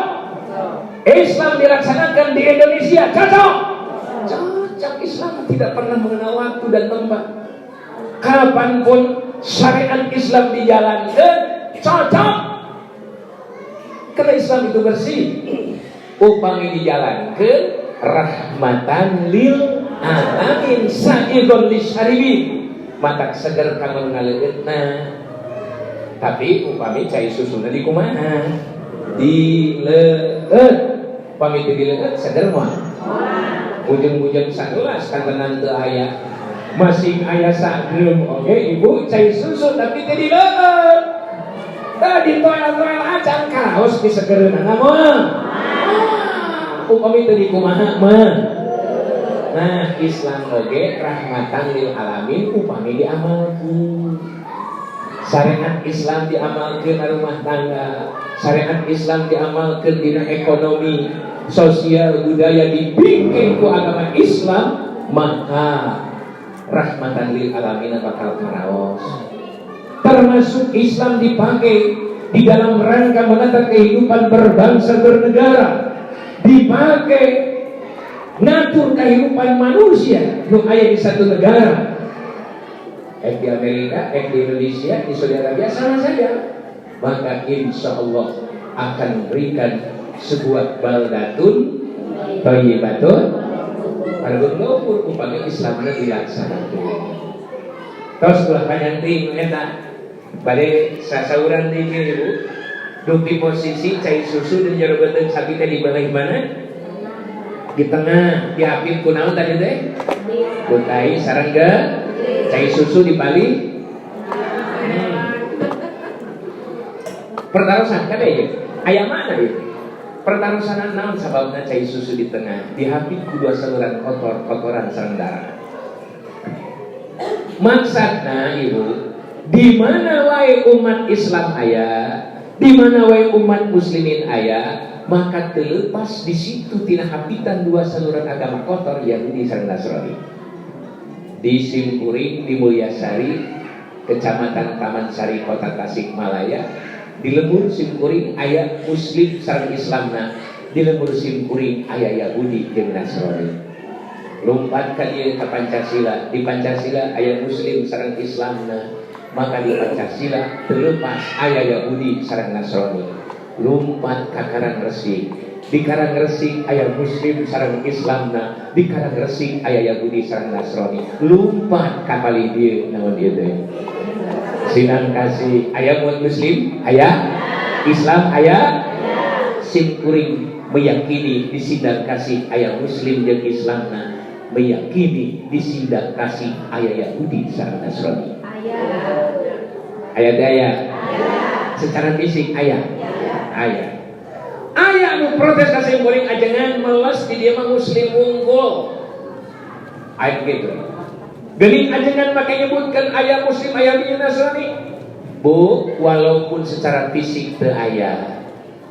Islam dilaksanakan di Indonesia. Cocok. Cocok. Islam tidak pernah mengenal waktu dan tempat. Kapanpun syariat Islam dijalankan, cocok. Karena Islam itu bersih. Upami dijalankan rahmatan lil alamin sa'idun lisyaribin, matak seger kanggo ngaleueutna. Tapi upami cai susuna di kumaha? Dileueut. Upami teu dileueut seger moal. Bujeng-bujeng 11 kantenan teu aya. Masih aya sagreum oge ibu cai susu tapi teu dileueut. Tadi toel-toel acan kaos disegereunana moal. Upami teu di kumaha mah. Nah, Islam oge rahmatan lil alamin upami diamalkeun. Syariat Islam diamalkeun di rumah tangga, syariat Islam diamalkeun dina ekonomi, sosial, budaya dibikin ku agama Islam, maka rahmatan lil alamin bakal karaos. Termasuk Islam dipakai di dalam rangka menata kehidupan berbangsa bernegara, dipakai ngatur kehidupan manusia nu aya di satu negara. Di Amerika, di Indonesia, di Saudi Arabia sama saja. Maka insya Allah akan memberikan sebuah baldatun thayyibatun ardun ghafur upami Islamna dilaksanakeun. Tos ulah panyanting eta bade sasauran deui ibu. Dupi posisi cai susu dan jero beuteung sapi teh di mana? Di tengah, diapit ku naon tadi teh? Ku tai sareng cai susu di Bali. Pertarusan kan ya? Ayam mana itu? Pertarusan naon sababna cai susu di tengah? Dihapit ku dua saluran kotoran sareng darah. Maksudna ibu, di mana wae umat Islam aya, di mana wae umat muslimin aya, maka terlepas di situ tina habitan dua saluran agama kotor Yahudi sareng Nasrani. Di Simkuring, di Mulyasari, Kecamatan Taman Sari, Kota Tasikmalaya, di lembur Simkuring aya Muslim sareng Islamna, di lembur Simkuring aya Yahudi jeung Nasrani. Lompat ka ieu ka Pancasila, di Pancasila aya Muslim sareng Islamna, maka di Pancasila terlepas aya Yahudi sareng Nasrani. Lompat ka Karangresik, di Karangresik aya Muslim sareng Islamna, di Karangresik aya Yahudi sareng Nasrani. Lompat ka bali dieu naon dieu teh? Sinan Kasih aya umat Muslim, aya Islam, aya Simkuring meyakini di Sindang Kasih aya Muslim jeung Islamna, meyakini di Sindang Kasih aya Yahudi sareng Nasrani. Aya teh aya. Secara fisik aya. Aya anu protes ka Simkuring ajengan meles di dieu mah Muslim unggul. Aya gitu. Geuning ajengan make nyebutkeun aya Muslim aya di Nasrani. Bu, walaupun secara fisik teu aya,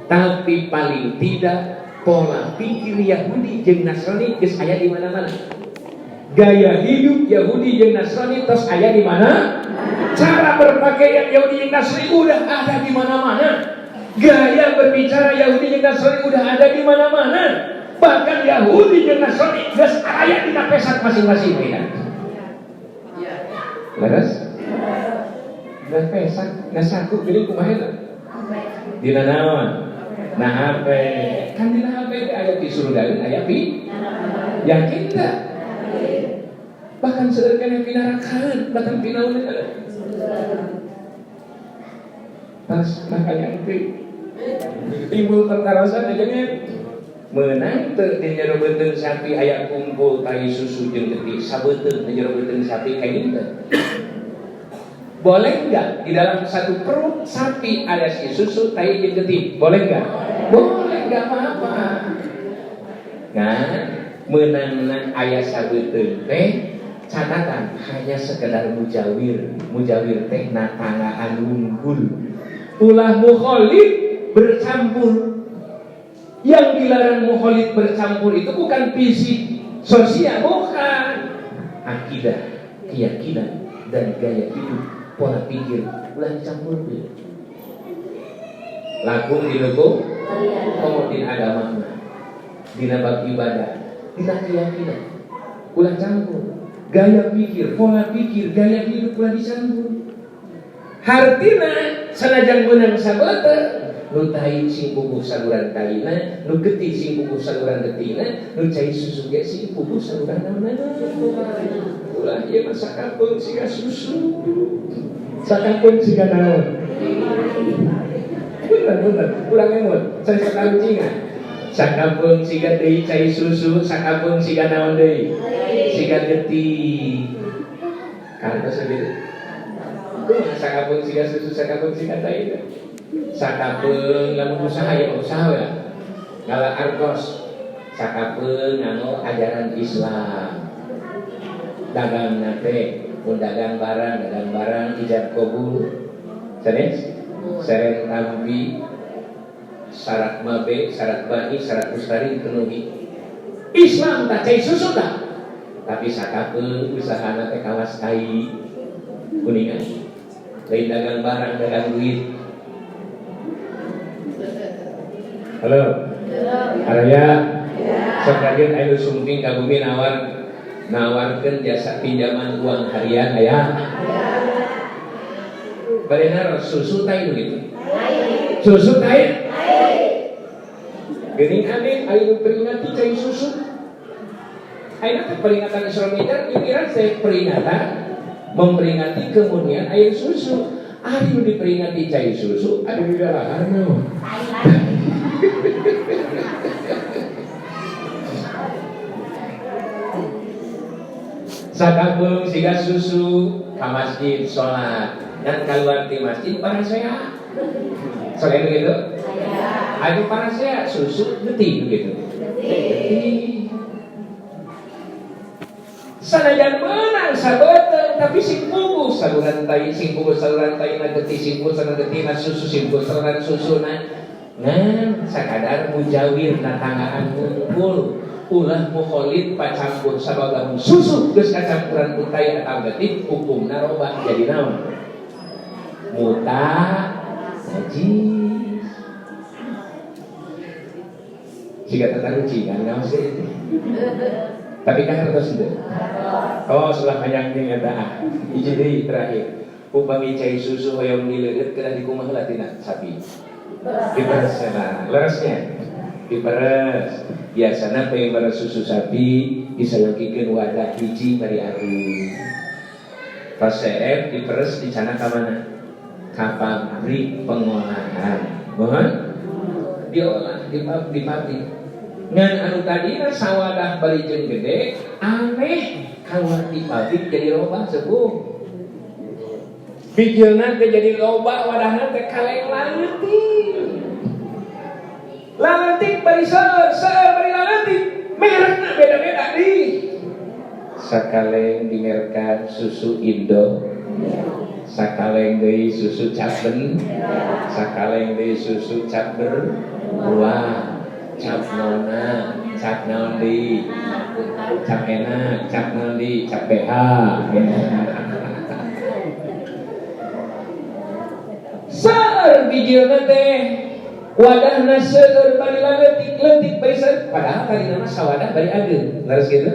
tapi paling tidak pola pikir Yahudi jeung Nasrani geus aya di mana-mana. Gaya hidup Yahudi jeung Nasrani terus aya di mana? Cara berpakaian Yahudi jeung Nasrani udah ada di mana-mana. Gaya berbicara Yahudi jeung Nasrani udah ada di mana-mana. Bahkan Yahudi jeung Nasrani geus aya di pesan masing-masing beda. Leres? Geus pesan, ngasaku geuning kumaha eta? Dina naon? Nah HP, kan dina HP aya pisurudaeun aya pi. Yakin teh? Bahkan sederhana pinarakaan, bahkan pinaun ada. Pas makanya itu timbul perkarasan aja nih. Menang teu di jero beuteung sapi aya kumpul tai susu jeung geuti sabeuteung di jero beuteung sapi kayak gitu. Boleh enggak di dalam satu perut sapi ada si susu tai jeung geuti? Boleh enggak? Boleh, enggak apa-apa. Nah, meunangna aya sabeuteung teh catatan hanya sekedar mujawir. Mujawir teh natangaan unggul. Ulah mukhalid bercampur. Yang dilarang mukhalid bercampur itu bukan fisik, sosial, bukan. Akidah, keyakinan, dan gaya hidup, pola pikir, ulah dicampur. Lakum dinuku, komodin agama, dina bab ibadah, dina keyakinan, ulah campur. Gaya pikir, pola pikir, gaya hidup ulah dicampur. Hartina sanajan meunang sabeuteung nu tai sing puguh saluran taina, nu geuti sing puguh saluran geutina, nu cai susu ge sing puguh saluran naonna. Ulah ieu mah sakapeung siga susu. Sakapeung siga naon? Bener, ulang emot. Cai sakalucingan. Sakapeung siga deui cai susu, sakapeung siga naon deui? Siga geuti. Kantos sakitu. Sakapeung siga susu, sakapeung siga taina. Sakapeung lamun usaha ya usaha ya ngala argos sakapeung nganggo ajaran Islam dagang nate mun dagang barang ijab kabul sanes seren tambi syarat mabe syarat bani syarat mustari dipenuhi Islam tak cai susu tak tapi sakapeung usahana teh kawas kai kuningan lain dagang barang dagang duit. Halo, Araya, sekalian ayo sumping ka bumi nawarkeun jasa pinjaman uang harian aya. Benar susu tai begitu. Susu tai. Geuning aneh ayo peringati cai susu. Ayeuna teh peringatan Islamiyah pikiran saya peringatan memperingati kemunian air susu. Ari diperingati cai susu, ada di dalam sakapeung siga susu ka masjid sholat dan keluar di masjid para sehat. Selain begitu, ada para sehat susu geuti begitu. Sanajan meunang sabeuteung tapi sing puguh saluran tai sing puguh saluran tai na geuti sing puguh saluran geuti na susu sing puguh saluran susuna ngan sakadar mujawir natangaan unggul ulah mukhalid pacampur sababaraha susu geus kacampuran ku tai atawa geuti hukumna robah jadi naon muta najis siga tatarucingan naon sih tapi kan harus itu. Oh, setelah banyak nih ada ijidi terakhir. Upami cai susu hoyong dileureut kedah dikumaha latina sapi. Diperes sana, leresnya. Diperes. Biasana pengen susu sapi disayokikeun wadah hiji bari aru. Pas CF diperes dicana ka mana? Ka pabrik pengolahan. Mohon diolah di pabrik. Ngan anu tadina sawadah balijeun gede aneh kaluar di pabrik jadi loba sepuh bijilna teh jadi loba wadahna teh kaleng laletik bari seueur bari laletik merekna beda-beda di sakaleng dimerkan susu Indo sakaleng deui susu Caben sakaleng deui susu Caber buah cap nona, cap nondi, cap enak, cap nondi, cap BH. Seueur bijilna teh wadahna seueur bari leutik barisan padahal tadi nama sawadah bari adeun leres kitu.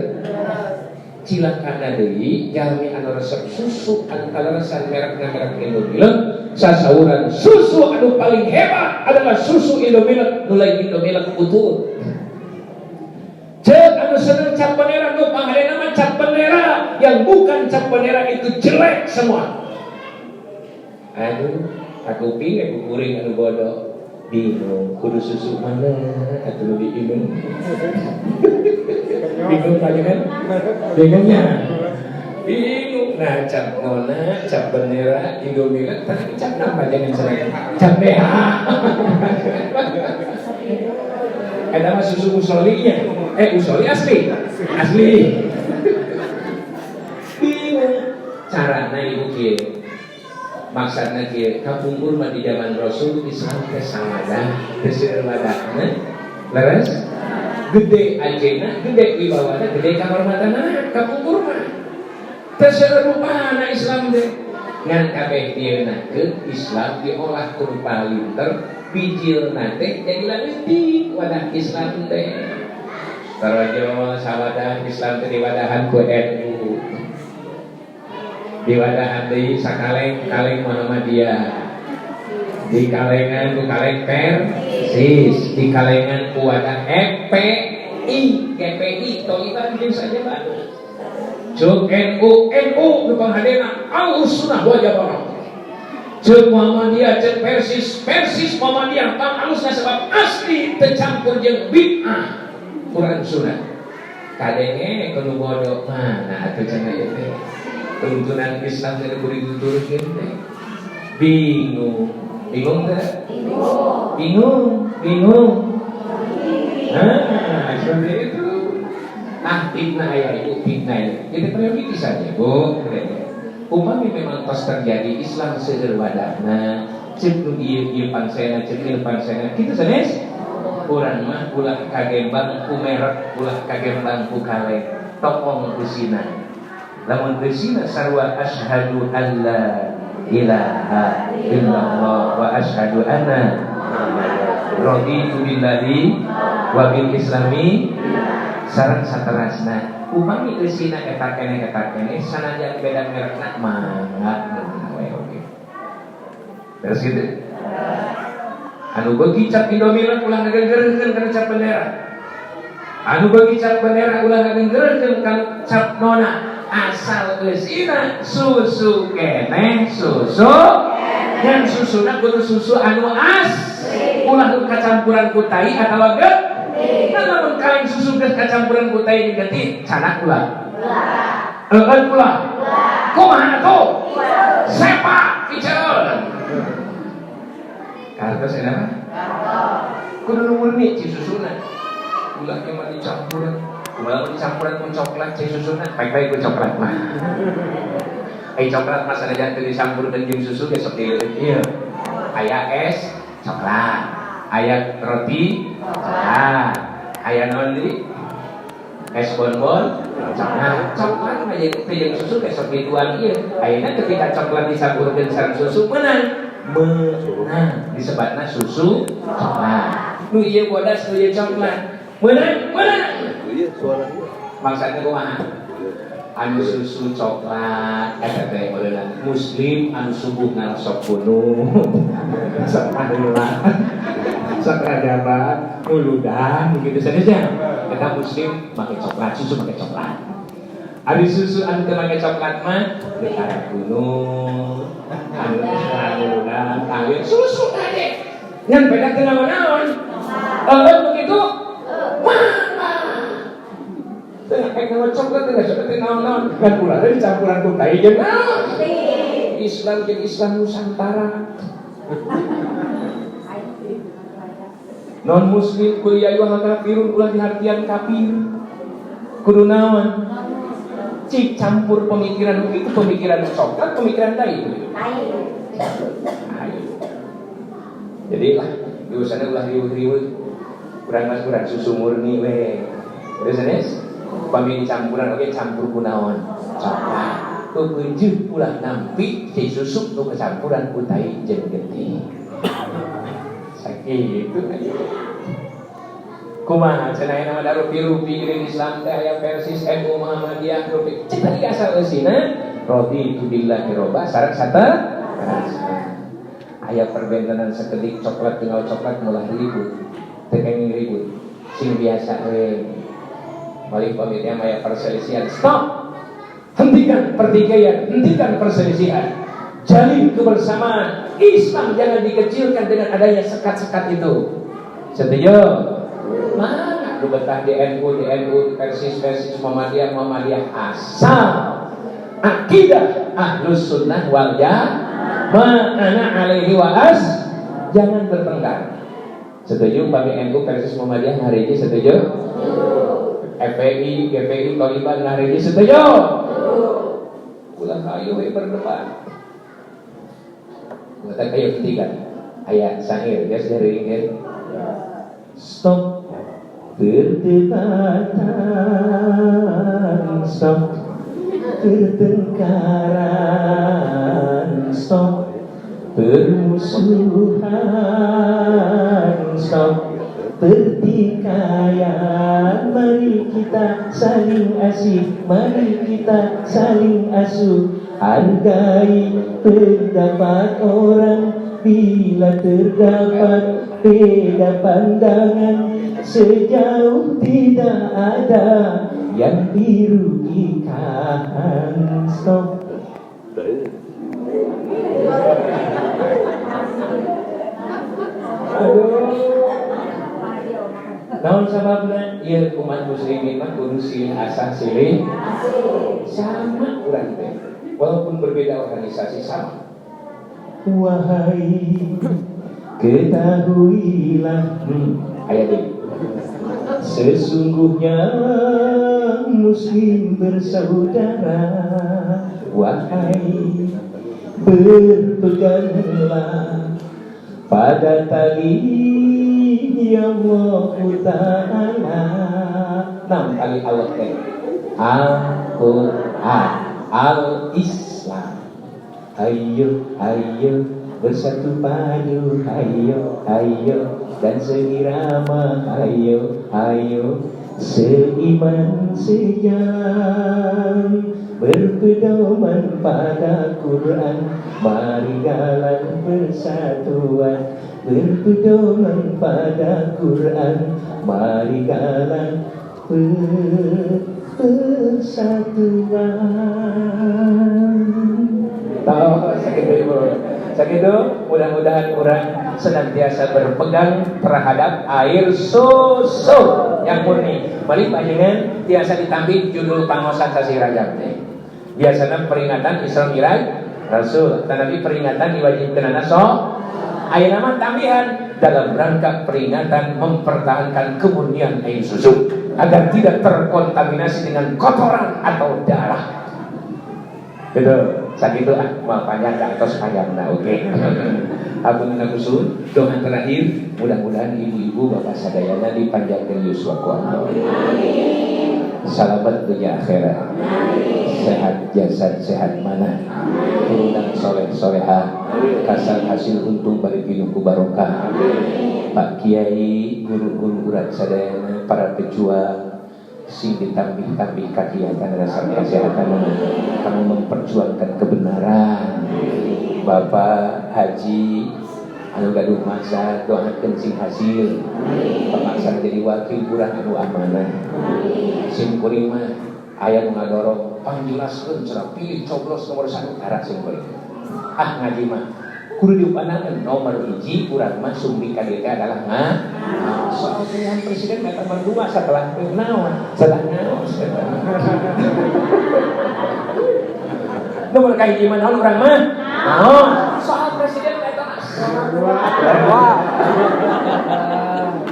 Cilakana deui jalmi anu resep susu anu kaleresan merekna merek Indomilk sasauran susu anu paling hebat adalah susu Indomilk nu lain Indomilk utuh. Ceuk anu seneng cap panera nu pangadena mah cap panera yang bukan cap panera itu jelek semua. Aduh, aku ping aku kuring anu bodoh bingung kudu susu mana atuh diinum. Bingung aja kan? Bingungnya. Bingung. Nah, cap nona, cap bendera, Indomilk, tapi cap nama jangan serang. Cap BH. Ada mah susu usolinya. Usoli asli. Asli. Bingung. Carana ibu kieu. Maksudna kieu, kapungkur mah di zaman Rasul Islam teh sawadah, teu seueur wadahna. Leres? Gede anjeunna, gede wibawana, gede kahormatanna, kapungkur mah. Teu seueur rupana Islam teh. Ngan kabeh dieunahkeun Islam diolah ku rupa linter, bijilna teh jadi leutik wadah Islam teh. Tarajo sawadah Islam teh diwadahan ku NU. Diwadahan deui sakaleng-kaleng Muhammadiyah. Di kalengan ku kaleng Persis, di kalengan ku wadah GPI Toliban jeung saja banget. Cuk NU nu panghadena Ahlussunnah wal Jamaah. Cuk Muhammadiyah, cuk Persis Muhammadiyah panghalusna sebab asli teu campur jeung bid'ah Quran Sunnah. Kadenge kudu bodoh mana atuh cenah ieu teh. Tuntunan Islam teh kudu dituturkeun teh. Bingung tak? Bingung. Nah, seperti itu. Fitnah ya itu fitnah. Jadi prioritas saja, Bu. Upami memang pas terjadi Islam seueur wadahna, ceuk nu ieu pansena, ceuk ieu pansena. Kitu sanes. Urang mah ulah kagembang ku merek, ulah kagembang ku kaleng. Tokong ku sina. Lamun teu sina sarua asyhadu alla ilaha illallah wa asyhadu anna raditu billahi wa bil islami sareng saterasna upami eusina eta kene sanajan beda merekna mangga we oge. Terus gitu. Anu beuki cap Indomilk ulah ngagenggeurkeun kana cap bendera. Anu beuki cap bendera ulah ngagenggeurkeun kana cap nona. Asal eusina susu keneh susu dan susuna kudu susu anu ulah nu kacampuran ku tai atawa geuh lamun kaleng susu geus kacampuran ku tai digeuti canak ulah ulah kumaha atuh sepak piceul kartos enak kudu nu murni ci susuna ulah ge mah dicampuran kumaha dicampuran ku coklat ci susuna baik-baik ku coklat mah coklat mah sanajan teu dicampurkeun jeung susu ge sok dileutik ieu aya es coklat aya roti coklat aya naon deui es bonbon coklat mah jeung susu ge sok dituan ieu ayeuna ketika coklat dicampurkeun sareng susu meunang disebutna susu coklat nu ieu bodas nu ieu coklat meunang maksudna kumaha anu susu coklat eta teh modelan muslim anu subuh ngarosok kuno sok adulah sok radaban muludan begitu saja eta muslim make coklat susu make coklat ari susu anu teu make coklat mah dekara kuno anu muludan kawin susu teh ngan beda teu naon-naon begitu kayak nama coklat tidak seperti naon-naon kan ulah dari campuran ku tai jeung naon Islam jeung Islam Nusantara non muslim kuliah wa kafirun ulah dihartian kafir kudu naon cik campur pemikiran itu pemikiran coklat pemikiran tai jadi lah diusahana ulah riweuh-riweuh kurang susu murni we. Terus pami campuran oke campur kunaon coklat kebeujeuh ulah nampi si susu nu kecampuran ku tai jeung getih sakitu aja kumaha cenah nama da rupi-rupi di Islam teh aya versi NU Muhammadiyah rupi cek tadi asal eusina roti itu billahi robah sareng sata aya perbendanan sakedik coklat tinggal coklat mulai ribut teu kenging ribut sing biasa we balik pamitnya maya perselisihan stop, hentikan pertikaian, hentikan perselisihan, jalin kebersamaan. Islam jangan dikecilkan dengan adanya sekat-sekat itu. Setuju? Mana lu betah di NU versi Muhammadiyah asal akidah ahlus sunnah wal jamaah ana alaihi wa as jangan bertengkar. Setuju pakai NU versi Muhammadiyah hari ini setuju? FPI, GPI, Taliban, hari ini setuju? Ulang ayo berdebat. Bukan kayak ketiga. Ayat sahir, ya dari ini. Stop perdebatan, stop pertengkaran, stop permusuhan, stop pertikaian. Mari kita saling asih, mari kita saling asuh. Hargai pendapat orang bila terdapat beda pandangan. Sejauh tidak ada yang dirugikan. Stop. Aduh. Naon sababna ieu umat muslimin mah kudu silih asah silih sama urang teh walaupun berbeda organisasi sama. Wahai ketahuilah ayat ini sesungguhnya muslim bersaudara. Wahai berpeganglah pada tali Allah Ta'ala. 6 kali Allah teh Al-Quran Al-Islam. Ayo bersatu padu, ayo dan seirama, ayo seiman sejalan berpedoman pada Quran. Mari galang persatuan berpedoman pada Quran. Mari galang persatuan. Tahu sakit itu mudah-mudahan orang senantiasa berpegang terhadap air susu yang murni. Balik panjenengan tiasa ditambi judul pangosan sasi Rajab teh. Biasanya peringatan Isra Mi'raj Rasul, tetapi peringatan diwajibkan naso. Aya nama tambihan dalam rangka peringatan mempertahankan kemurnian air susu agar tidak terkontaminasi dengan kotoran atau darah. Gitu, sakitu mal panjang ke atas panjangna, oke. Apunten kusun, doa terakhir, mudah-mudahan ibu-ibu bapak sadayana dipanjangkan yuswa kuat. Selamat dunia akhirat, sehat jasad, sehat mana, turunan soleh soleha, kasal hasil untung bari pinuku barokah. Pak Kiai, guru-guru urat sadayana, para pejuang, sing ditambih-tambih kakiatan rasa kesehatan, kamu memperjuangkan kebenaran. Bapak Haji anu gaduh masa doakeun sing hasil pemaksa jadi wakil kurang anu amanah. Sim kuring mah aya nu ngadorong panjelaskeun cara pilih coblos nomor 1 arah sim kuring. Ngaji mah kudu diupanakeun nomor 1 urang mah sumbi ka dieu adalah soal pilihan presiden kata nomor 2 setelah naon nomor kahiji mah naon urang mah soal presiden kata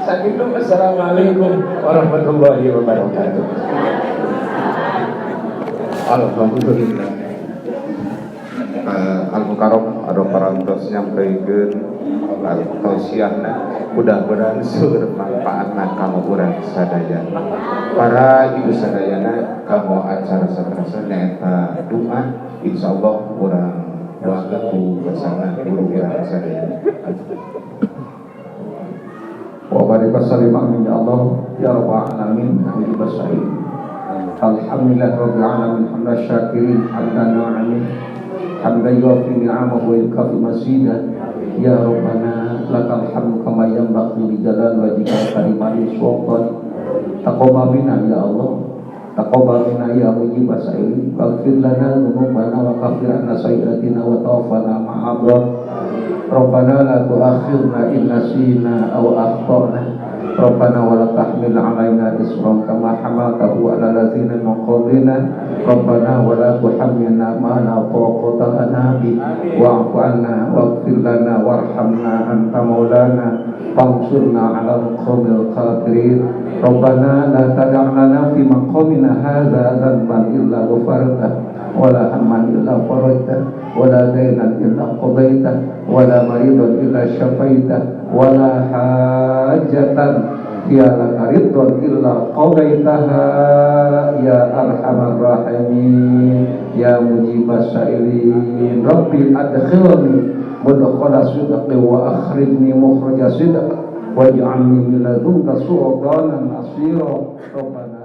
sakitu. Assalamualaikum warahmatullahi wabarakatuh. Alhamdulillah. Al-Mukarram ada parantos nyampaikan al-tausiahna mudah-mudahan seueur manfaatna kamu urang sadaya. Para ibu sadayana kamu acara satrasa nyaeta doa, insyaallah urang doakeun ku bersama guru urang sadayana. Wa barik salim amin ya Allah ya rabbal alamin amin basyari. Alhamdulillah rabbil alamin hamdan syakirin hamdan na'imin hamdan yuafi ni'amahu wa yukafi masidah. Ya Rabbana lakal hamdu kama yanbaghi li jalal wajhikal karimil sultan. Taqabbal minna ya Allah, taqabbal minna ya mujib as-sa'ilin, waghfir lana dzunubana wa kaffir 'anna sayyi'atina wa tawaffana ma'al abrar. Rabbana la tu'akhirna in nasina aw akhtana. Rabbana wa la tahmil 'alaina isran kama hamaltahu 'ala ladzina min qablina. Rabbana wa la tuhammilna ma la taqata lana bihi wa'fu 'anna waghfir lana warhamna anta maulana fansurna 'alal qaumil kafirin. Rabbana la tad'a lana fi maqamina hadza dhanban illa ghafartahu wala hamman illa farajtah wala daynan illa qadaitah wala maridan illa syafaitah wala hajatan hiya laka ridwan illa qadaitaha ya arhamar rahimin ya mujibas sa'ilin. Rabbi adkhilni mudkhala sidqi wa akhrijni mukhraja sidq waj'alni min ladunka sultanan nasira. Rabbana